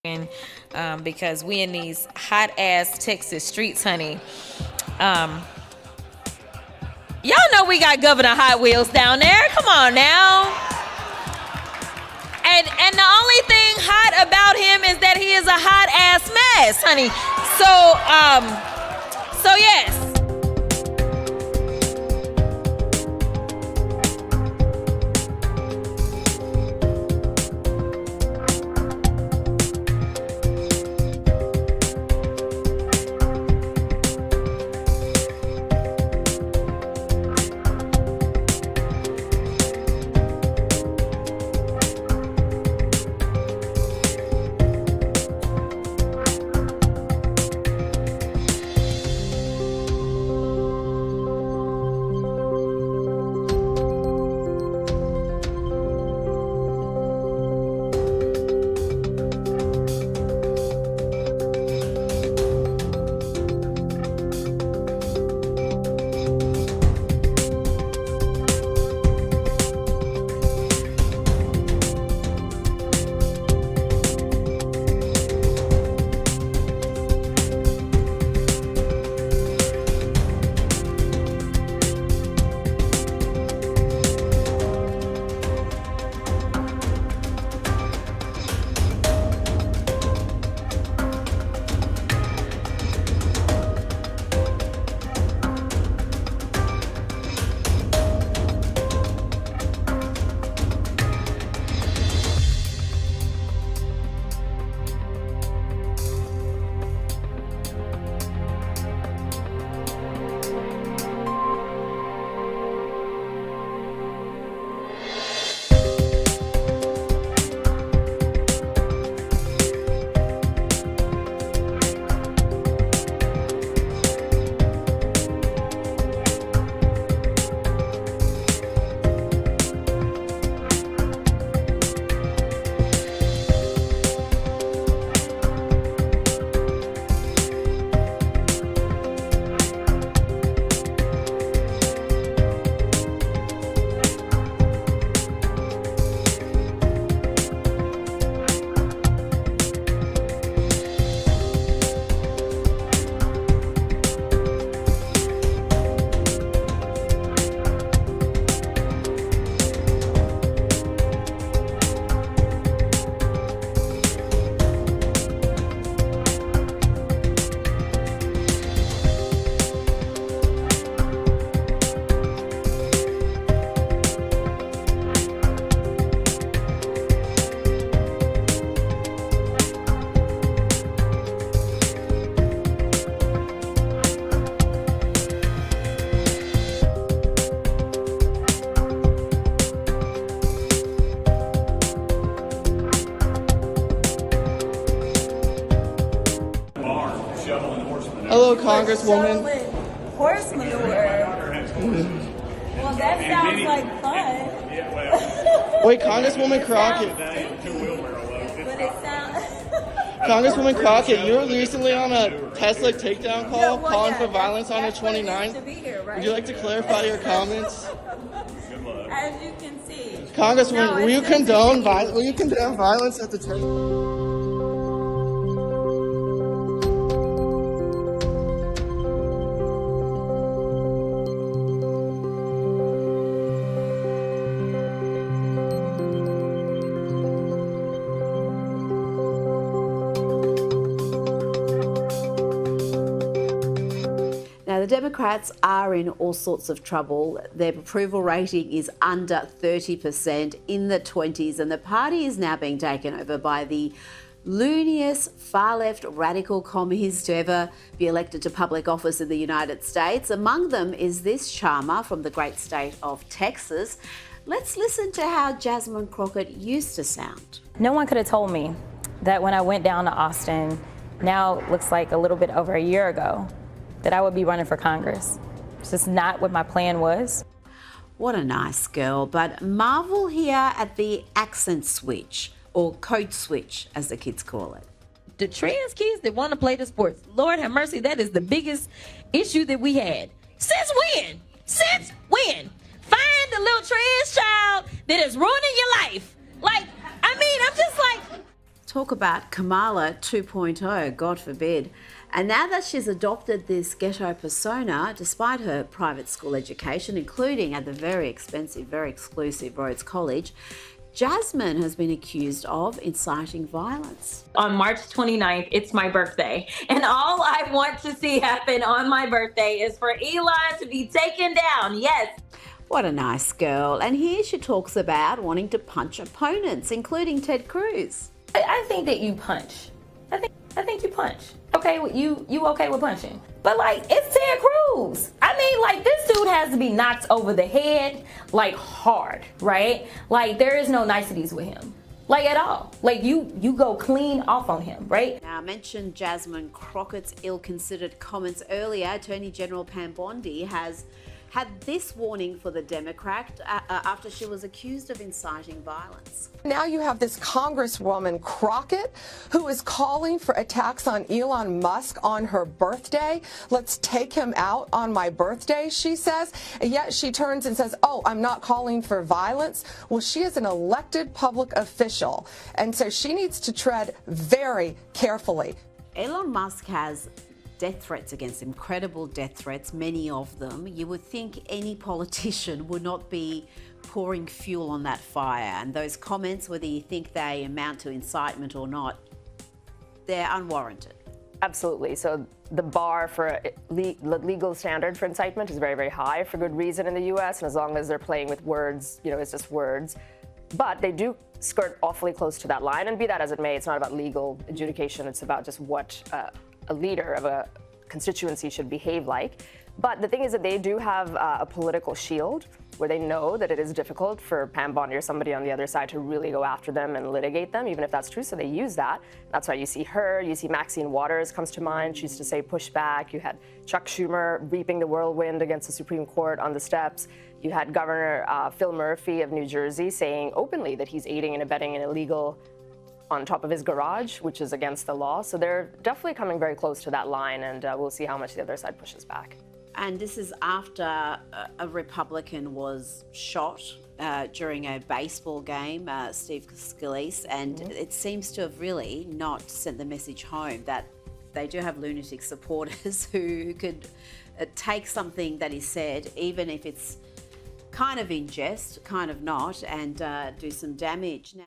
Because we in these hot ass Texas streets, honey. Y'all know we got Governor Hot Wheels down there. Come on now. And the only thing hot about him is that he is a hot ass mess, honey. So yes. Hello, Congresswoman. Horse manure. Well, that sounds like fun. Wait, Congresswoman Crockett. But it sounds. Congresswoman Crockett, you were recently on a Tesla takedown call calling for violence on the that's what it is 29th. to be here, right? Would you like to clarify your comments? As you can see. Congresswoman, No, will you it's just- condone violence at the church? Now, the Democrats are in all sorts of trouble. Their approval rating is under 30%, in the 20s, and the party is now being taken over by the looniest, far-left radical commies to ever be elected to public office in the United States. Among them is this charmer from the great state of Texas. Let's listen to how Jasmine Crockett used to sound. No one could have told me that when I went down to Austin, now it looks like a little bit over a year ago, that I would be running for Congress. It's just not what my plan was. What a nice girl, but marvel here at the accent switch, or code switch, as the kids call it. The trans kids that want to play the sports, Lord have mercy, that is the biggest issue that we had. Since when? Since when? Find the little trans child that is ruining your life. Like, I mean, I'm just like... Talk about Kamala 2.0, God forbid. And now that she's adopted this ghetto persona, despite her private school education, including at the very expensive, very exclusive Rhodes College, Jasmine has been accused of inciting violence. On March 29th, it's my birthday. And all I want to see happen on my birthday is for Elon to be taken down. Yes. What a nice girl. And here she talks about wanting to punch opponents, including Ted Cruz. I think that you punch. I think you punch. Okay, you okay with punching? But like, it's Ted Cruz. I mean, like, this dude has to be knocked over the head, like, hard, right? Like, there is no niceties with him, like, at all. Like, you go clean off on him, right? Now, I mentioned Jasmine Crockett's ill-considered comments earlier. Attorney General Pam Bondi has had this warning for the Democrat after she was accused of inciting violence. Now you have this Congresswoman Crockett who is calling for attacks on Elon Musk on her birthday. Let's take him out on my birthday, she says. And yet she turns and says, oh, I'm not calling for violence. Well, she is an elected public official, and so she needs to tread very carefully. Elon Musk has death threats against him, credible death threats, many of them. You would think any politician would not be pouring fuel on that fire. And those comments, whether you think they amount to incitement or not, they're unwarranted. Absolutely. So the bar for legal standard for incitement is very, very high for good reason in the U.S. And as long as they're playing with words, it's just words. But they do skirt awfully close to that line. And be that as it may, it's not about legal adjudication. It's about just what a leader of a constituency should behave like. But the thing is that they do have a political shield where they know that it is difficult for Pam Bondi or somebody on the other side to really go after them and litigate them, even if that's true. So they use that. That's why you see her. You see Maxine Waters comes to mind. She used to say push back. You had Chuck Schumer reaping the whirlwind against the Supreme Court on the steps. You had Governor Phil Murphy of New Jersey saying openly that he's aiding and abetting an illegal on top of his garage, which is against the law. So they're definitely coming very close to that line, and we'll see how much the other side pushes back. And this is after a Republican was shot during a baseball game, Steve Scalise, and it seems to have really not sent the message home that they do have lunatic supporters who could take something that is said, even if it's kind of in jest, kind of not, and do some damage. Now,